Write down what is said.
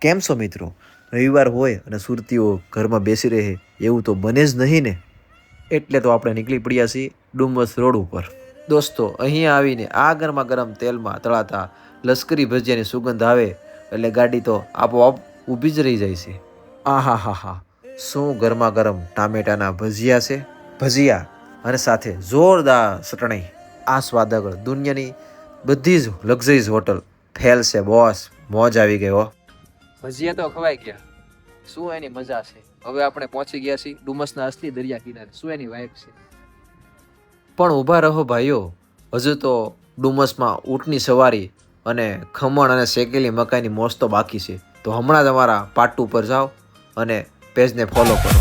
કેમ છો મિત્રો? રવિવાર હોય અને સુરતીઓ ઘરમાં બેસી રહે એવું તો બને જ નહીં ને. એટલે તો આપણે નીકળી પડ્યા છીએ ડુમસ રોડ ઉપર. દોસ્તો, અહીંયા આવીને આ ગરમા ગરમ તેલમાં તળાતા લશ્કરી ભજીયાની સુગંધ આવે એટલે ગાડી તો આપોઆપ ઊભી જ રહી જાય છે. આહા હા હા, શું ગરમા ગરમ ટામેટાના ભજીયા છે. ભજીયા અને સાથે જોરદાર ચટણી. આ સ્વાદ આગળ દુનિયાની બધી જ લક્ઝરીઝ હોટલ ફેલ છે બોસ. મોજ આવી ગઈ હો. ભજીયા તો ખવાઈ ગયા, શું એની મજા છે. હવે આપણે પહોંચી ગયા છીએ ડુમસના અસલી દરિયા કિનારે. શું એની વાઇબ છે. પણ ઊભા રહો ભાઈઓ, હજુ તો ડુમસમાં ઊંટની સવારી અને ખમણ અને શેકેલી મકાઈની મોજ તો બાકી છે. તો હમણાં તમારા પાર્ટ 2 પર જાઓ અને પેજને ફોલો કરો.